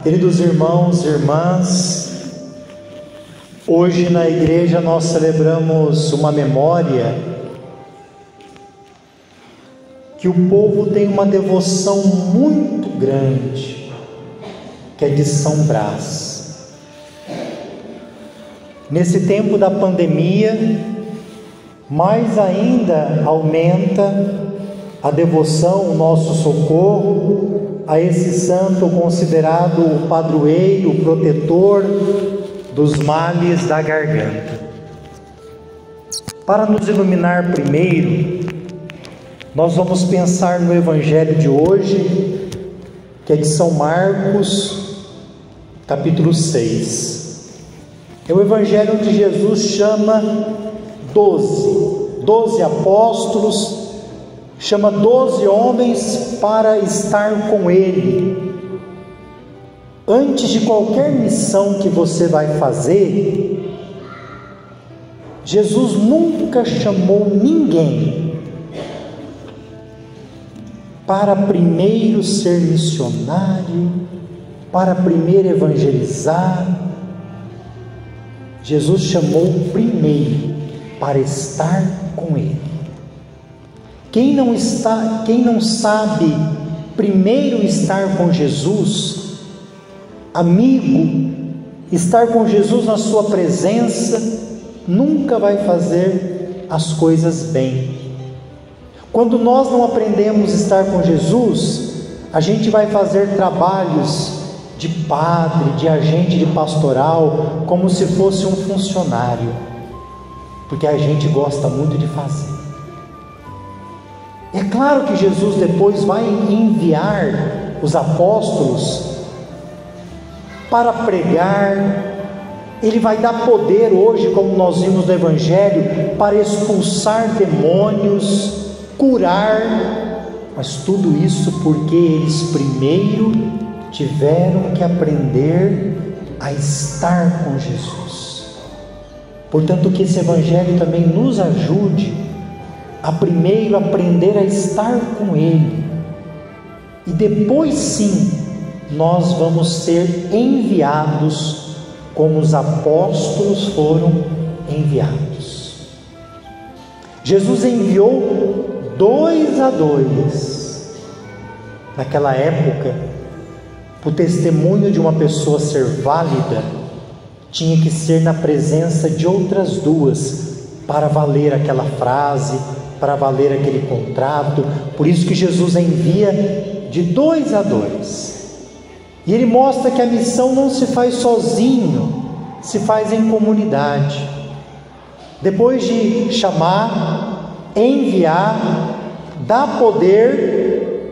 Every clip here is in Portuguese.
Queridos irmãos e irmãs, hoje na igreja nós celebramos uma memória que o povo tem uma devoção muito grande, que é de São Brás. Nesse tempo da pandemia, mais ainda aumenta a devoção, o nosso socorro a esse santo considerado o padroeiro, o protetor dos males da garganta. Para nos iluminar primeiro, nós vamos pensar no Evangelho de hoje, que é de São Marcos, capítulo 6. É o Evangelho onde Jesus chama 12 apóstolos, chama 12 homens para estar com Ele. Antes de qualquer missão que você vai fazer, Jesus nunca chamou ninguém para primeiro ser missionário, para primeiro evangelizar. Jesus chamou primeiro para estar com Ele. Quem não sabe primeiro estar com Jesus, amigo, estar com Jesus na sua presença, nunca vai fazer as coisas bem. Quando nós não aprendemos a estar com Jesus, a gente vai fazer trabalhos de padre, de agente de pastoral, como se fosse um funcionário, porque a gente gosta muito de fazer. É claro que Jesus depois vai enviar os apóstolos para pregar, Ele vai dar poder hoje, como nós vimos no Evangelho, para expulsar demônios, curar, mas tudo isso porque eles primeiro tiveram que aprender a estar com Jesus. Portanto, que esse Evangelho também nos ajude a primeiro aprender a estar com Ele, e depois sim nós vamos ser enviados como os apóstolos foram enviados. Jesus enviou 2 a 2. Naquela época, o testemunho de uma pessoa ser válida tinha que ser na presença de outras 2 para valer aquela frase, para valer aquele contrato. Por isso que Jesus envia de 2 a 2. E Ele mostra que a missão não se faz sozinho, se faz em comunidade. Depois de chamar, enviar, dar poder,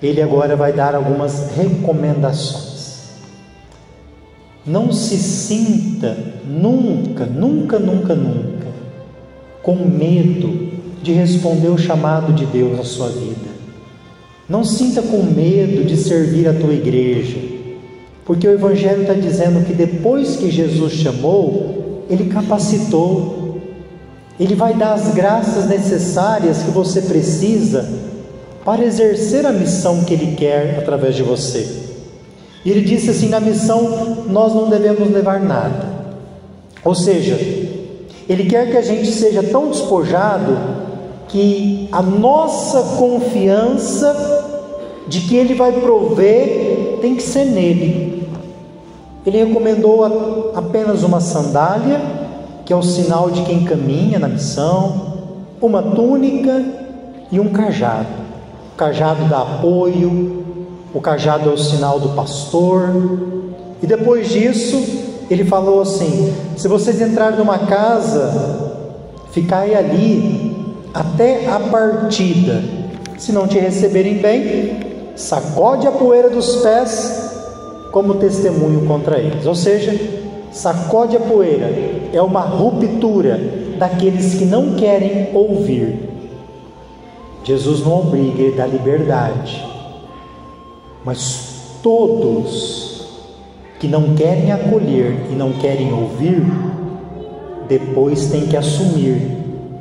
Ele agora vai dar algumas recomendações. Não se sinta nunca com medo de responder o chamado de Deus na sua vida. Não sinta com medo de servir a tua igreja, porque o Evangelho está dizendo que depois que Jesus chamou, Ele capacitou, Ele vai dar as graças necessárias que você precisa para exercer a missão que Ele quer através de você. E Ele disse assim: na missão nós não devemos levar nada, ou seja, Ele quer que a gente seja tão despojado que a nossa confiança de que Ele vai prover tem que ser nele. Ele recomendou apenas uma sandália, que é o sinal de quem caminha na missão, uma túnica e um cajado. O cajado dá apoio, o cajado é o sinal do pastor. E depois disso, Ele falou assim: se vocês entrarem numa casa, ficai ali até a partida. Se não te receberem bem, sacode a poeira dos pés como testemunho contra eles. Ou seja, sacode a poeira, é uma ruptura daqueles que não querem ouvir. Jesus não obriga, Ele dá liberdade, mas todos que não querem acolher e não querem ouvir, depois têm que assumir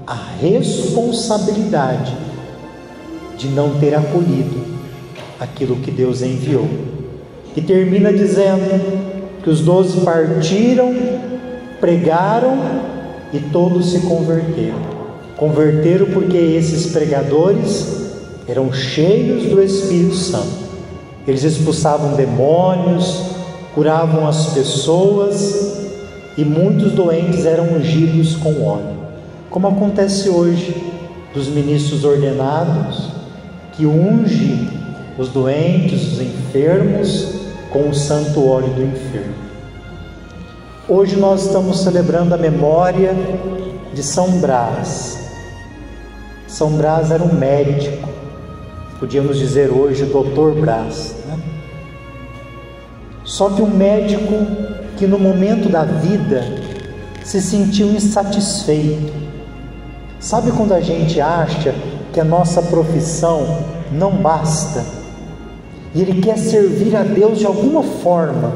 a responsabilidade de não ter acolhido aquilo que Deus enviou. que termina dizendo que os 12 partiram, pregaram e todos se converteram. Converteram porque esses pregadores eram cheios do Espírito Santo. Eles expulsavam demônios, curavam as pessoas e muitos doentes eram ungidos com óleo, como acontece hoje dos ministros ordenados que unge os doentes, os enfermos com o santo óleo do enfermo. Hoje nós estamos celebrando a memória de São Brás. São Brás era um médico, podíamos dizer hoje Dr. Brás, né? Só que um médico que no momento da vida se sentiu insatisfeito. Sabe quando a gente acha que a nossa profissão não basta e ele quer servir a Deus de alguma forma?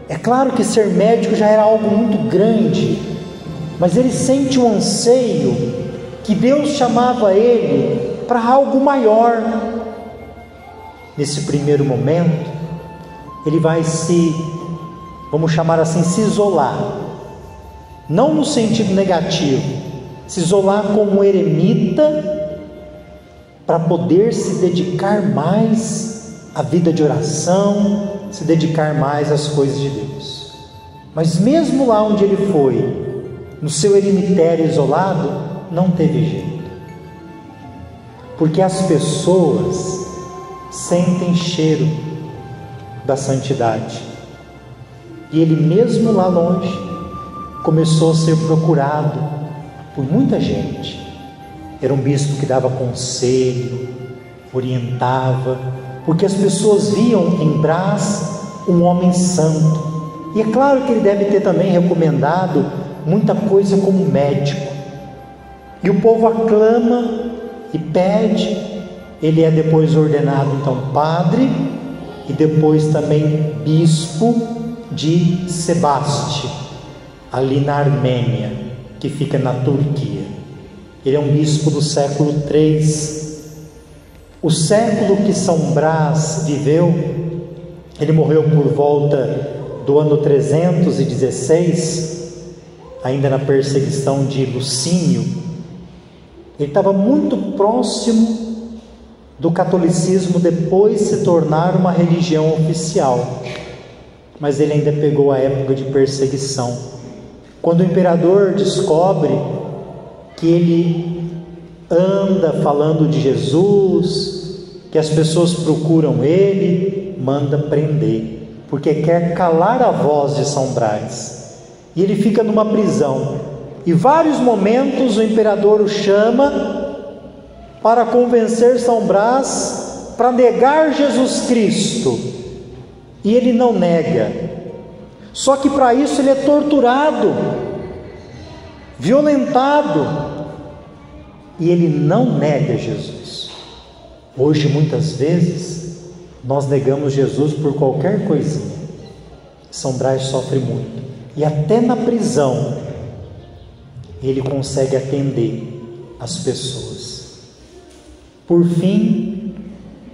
É claro que ser médico já era algo muito grande, mas ele sente um anseio que Deus chamava ele para algo maior. Nesse primeiro momento, ele vai vamos chamar assim, se isolar, não no sentido negativo, se isolar como um eremita para poder se dedicar mais à vida de oração, se dedicar mais às coisas de Deus. Mas mesmo lá onde ele foi, no seu eremitério isolado, não teve jeito, porque as pessoas sentem cheiro da santidade, e ele mesmo lá longe começou a ser procurado por muita gente. Era um bispo que dava conselho, orientava, porque as pessoas viam em Brás um homem santo, e é claro que ele deve ter também recomendado muita coisa como médico, e o povo aclama e pede. Ele é depois ordenado então padre e depois também bispo de Sebaste, ali na Armênia, que fica na Turquia. Ele é um bispo do século III. O século que São Brás viveu, ele morreu por volta do ano 316, ainda na perseguição de Lucínio. Ele estava muito próximo do catolicismo depois se tornar uma religião oficial, mas ele ainda pegou a época de perseguição, quando o imperador descobre que ele anda falando de Jesus, que as pessoas procuram ele, manda prender, porque quer calar a voz de São Brás, e ele fica numa prisão, e vários momentos o imperador o chama para convencer São Brás para negar Jesus Cristo, e ele não nega. Só que para isso ele é torturado, violentado, e ele não nega Jesus. Hoje muitas vezes nós negamos Jesus por qualquer coisinha. São Brás sofre muito, e até na prisão ele consegue atender as pessoas. Por fim,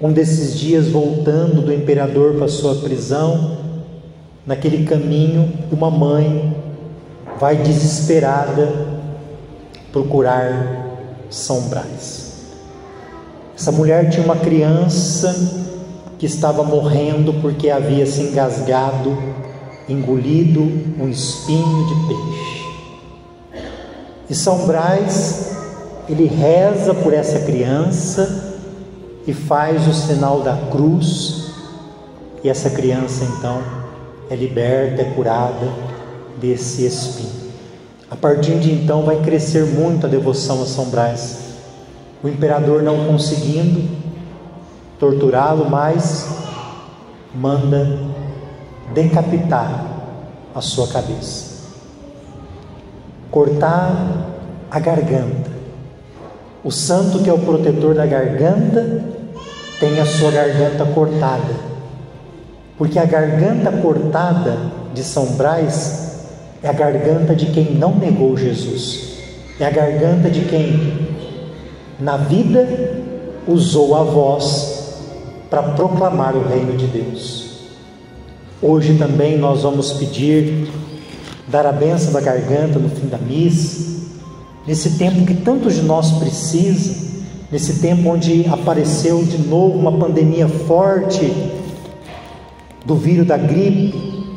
um desses dias, voltando do imperador para sua prisão, naquele caminho, uma mãe vai desesperada procurar São Brás. Essa mulher tinha uma criança que estava morrendo porque havia se engasgado, engolido um espinho de peixe. E São Brás, ele reza por essa criança e faz o sinal da cruz, e essa criança então é liberta, é curada desse espinho. A partir de então vai crescer muito a devoção a São Brás. O imperador, não conseguindo torturá-lo mais, manda decapitar a sua cabeça, cortar a garganta. O santo, que é o protetor da garganta, tem a sua garganta cortada, porque a garganta cortada de São Brás é a garganta de quem não negou Jesus, é a garganta de quem na vida usou a voz para proclamar o reino de Deus. Hoje também nós vamos pedir, dar a bênção da garganta no fim da missa, nesse tempo que tantos de nós precisam, nesse tempo onde apareceu de novo uma pandemia forte do vírus da gripe,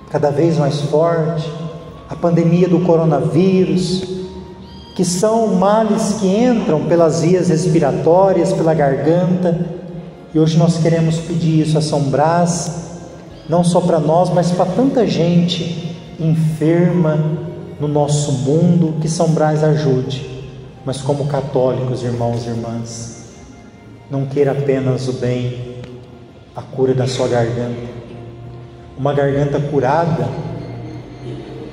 cada vez mais forte, a pandemia do coronavírus, que são males que entram pelas vias respiratórias, pela garganta, e hoje nós queremos pedir isso a São Brás, não só para nós, mas para tanta gente enferma no nosso mundo, que São Brás ajude. Mas como católicos, irmãos e irmãs, não queira apenas o bem, a cura da sua garganta. Uma garganta curada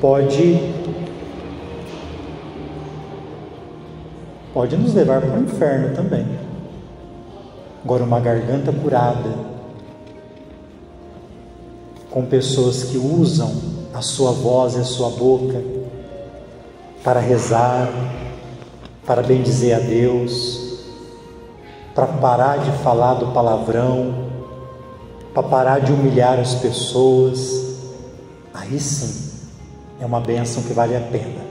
pode nos levar para o inferno também. Agora, uma garganta curada, com pessoas que usam a sua voz e a sua boca para rezar, para bendizer a Deus, para parar de falar do palavrão, para parar de humilhar as pessoas, aí sim é uma bênção que vale a pena.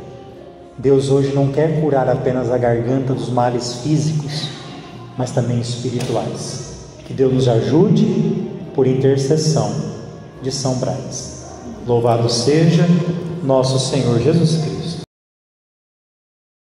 Deus hoje não quer curar apenas a garganta dos males físicos, mas também espirituais. Que Deus nos ajude por intercessão de São Brás. Louvado seja nosso Senhor Jesus Cristo.